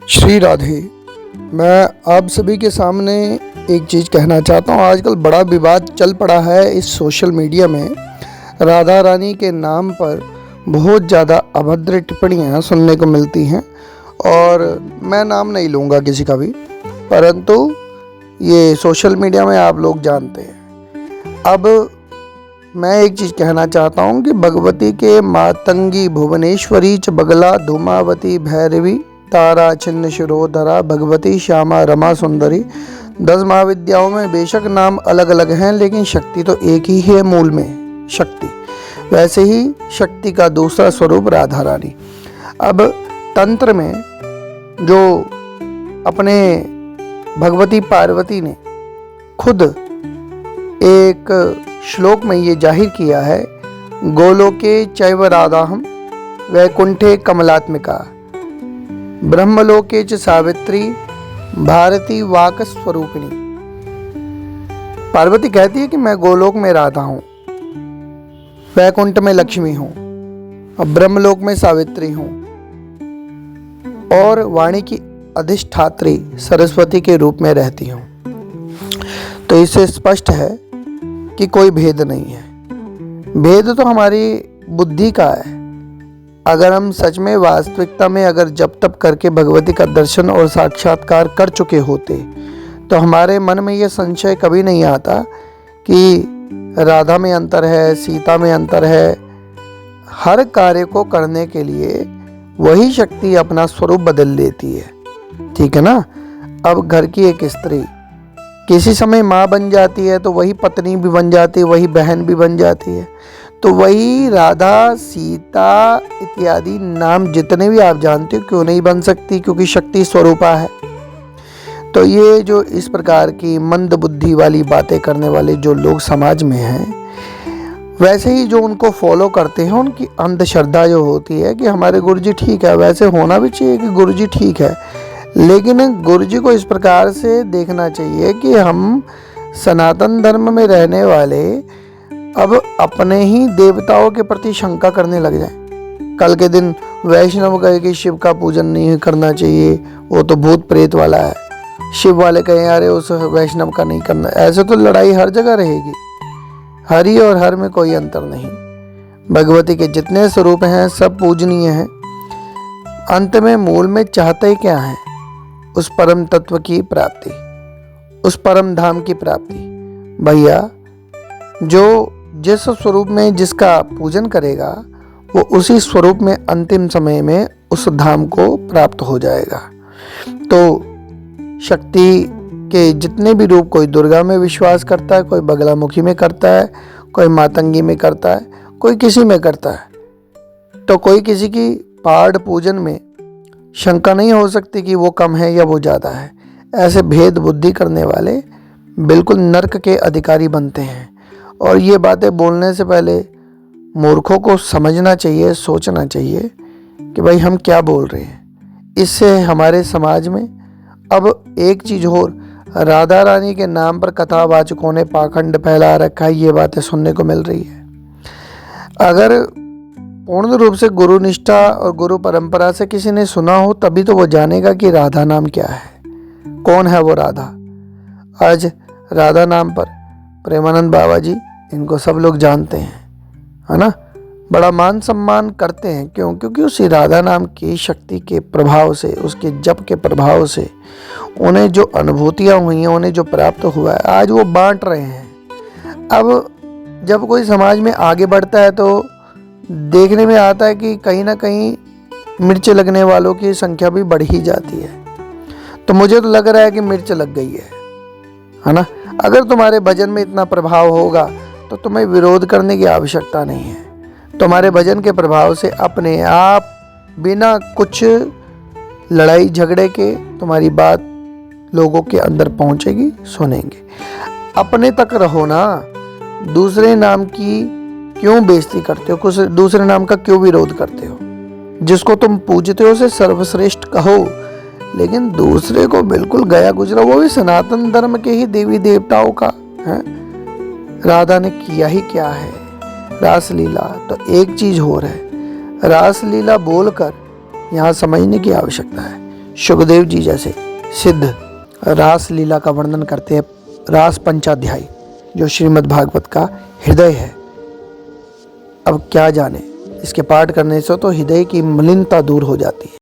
श्री राधे। मैं आप सभी के सामने एक चीज़ कहना चाहता हूँ। आजकल बड़ा विवाद चल पड़ा है इस सोशल मीडिया में। राधा रानी के नाम पर बहुत ज़्यादा अभद्र टिप्पणियाँ सुनने को मिलती हैं और मैं नाम नहीं लूँगा किसी का भी, परंतु ये सोशल मीडिया में आप लोग जानते हैं। अब मैं एक चीज़ कहना चाहता हूँ कि भगवती के मातंगी भुवनेश्वरी च बगला धूमावती भैरवी तारा छिन्न शिरोधरा भगवती श्यामा रमा सुंदरी। 10 महाविद्याओं में बेशक नाम अलग अलग हैं, लेकिन शक्ति तो एक ही है मूल में शक्ति। वैसे ही शक्ति का दूसरा स्वरूप राधा रानी। अब तंत्र में जो अपने भगवती पार्वती ने खुद एक श्लोक में ये जाहिर किया है, गोलोके चैव राधाहम वैकुंठे कमलात्मिका ब्रह्मलोके च सावित्री भारती वाक स्वरूपिणी। पार्वती कहती है कि मैं गोलोक में राधा हूँ, वैकुंठ में लक्ष्मी हूँ और ब्रह्मलोक में सावित्री हूँ और वाणी की अधिष्ठात्री सरस्वती के रूप में रहती हूँ। तो इससे स्पष्ट है कि कोई भेद नहीं है। भेद तो हमारी बुद्धि का है। अगर हम सच में वास्तविकता में अगर जप तप करके भगवती का दर्शन और साक्षात्कार कर चुके होते तो हमारे मन में यह संशय कभी नहीं आता कि राधा में अंतर है, सीता में अंतर है। हर कार्य को करने के लिए वही शक्ति अपना स्वरूप बदल लेती है, ठीक है ना। अब घर की एक स्त्री किसी समय माँ बन जाती है तो वही पत्नी भी बन जाती है, वही बहन भी बन जाती है। तो वही राधा, सीता इत्यादि नाम जितने भी आप जानते हो क्यों नहीं बन सकती, क्योंकि शक्ति स्वरूपा है। तो ये जो इस प्रकार की मंद बुद्धि वाली बातें करने वाले जो लोग समाज में हैं, वैसे ही जो उनको फॉलो करते हैं, उनकी अंधश्रद्धा जो होती है कि हमारे गुरुजी ठीक है। वैसे होना भी चाहिए कि गुरुजी ठीक है, लेकिन गुरुजी को इस प्रकार से देखना चाहिए कि हम सनातन धर्म में रहने वाले अब अपने ही देवताओं के प्रति शंका करने लग जाएं। कल के दिन वैष्णव कहे कि शिव का पूजन नहीं करना चाहिए, वो तो भूत प्रेत वाला है। शिव वाले कहें अरे उस वैष्णव का नहीं करना। ऐसे तो लड़ाई हर जगह रहेगी। हरि और हर में कोई अंतर नहीं। भगवती के जितने स्वरूप हैं सब पूजनीय हैं। अंत में मूल में चाहते क्या हैं? उस परम तत्व की प्राप्ति, उस परम धाम की प्राप्ति। भैया, जो जिस स्वरूप में जिसका पूजन करेगा वो उसी स्वरूप में अंतिम समय में उस धाम को प्राप्त हो जाएगा। तो शक्ति के जितने भी रूप, कोई दुर्गा में विश्वास करता है, कोई बगलामुखी में करता है, कोई मातंगी में करता है, कोई किसी में करता है। तो कोई किसी की पहाड़ पूजन में शंका नहीं हो सकती कि वो कम है या वो ज़्यादा है। ऐसे भेद बुद्धि करने वाले बिल्कुल नर्क के अधिकारी बनते हैं। और ये बातें बोलने से पहले मूर्खों को समझना चाहिए, सोचना चाहिए कि भाई हम क्या बोल रहे हैं। इससे हमारे समाज में अब एक चीज़ और, राधा रानी के नाम पर कथावाचकों ने पाखंड फैला रखा है। ये बातें सुनने को मिल रही है। अगर पूर्ण रूप से गुरु निष्ठा और गुरु परंपरा से किसी ने सुना हो तभी तो वो जानेगा कि राधा नाम क्या है, कौन है वो राधा। आज राधा नाम पर प्रेमानंद बाबा जी, इनको सब लोग जानते हैं, है ना। बड़ा मान सम्मान करते हैं। क्यों? क्योंकि उसी राधा नाम की शक्ति के प्रभाव से, उसके जप के प्रभाव से उन्हें जो अनुभूतियाँ हुई हैं, उन्हें जो प्राप्त हुआ है, आज वो बांट रहे हैं। अब जब कोई समाज में आगे बढ़ता है तो देखने में आता है कि कहीं ना कहीं मिर्च लगने वालों की संख्या भी बढ़ ही जाती है। तो मुझे तो लग रहा है कि मिर्च लग गई है ना। अगर तुम्हारे भजन में इतना प्रभाव होगा तो तुम्हें विरोध करने की आवश्यकता नहीं है। तुम्हारे भजन के प्रभाव से अपने आप बिना कुछ लड़ाई झगड़े के तुम्हारी बात लोगों के अंदर पहुंचेगी, सुनेंगे। अपने तक रहो ना। दूसरे नाम की क्यों बेइज्जती करते हो? कुछ दूसरे नाम का क्यों विरोध करते हो? जिसको तुम पूजते हो उसे सर्वश्रेष्ठ कहो, लेकिन दूसरे को बिल्कुल गया गुजरा, वो भी सनातन धर्म के ही देवी देवताओं का है। राधा ने किया ही क्या है? रासलीला। तो एक चीज हो रहा है, रासलीला बोलकर यहाँ समझने की आवश्यकता है। सुखदेव जी जैसे सिद्ध रास लीला का वर्णन करते हैं रास पंचाध्याय, जो श्रीमद् भागवत का हृदय है। अब क्या जाने, इसके पाठ करने से तो हृदय की मलिनता दूर हो जाती है।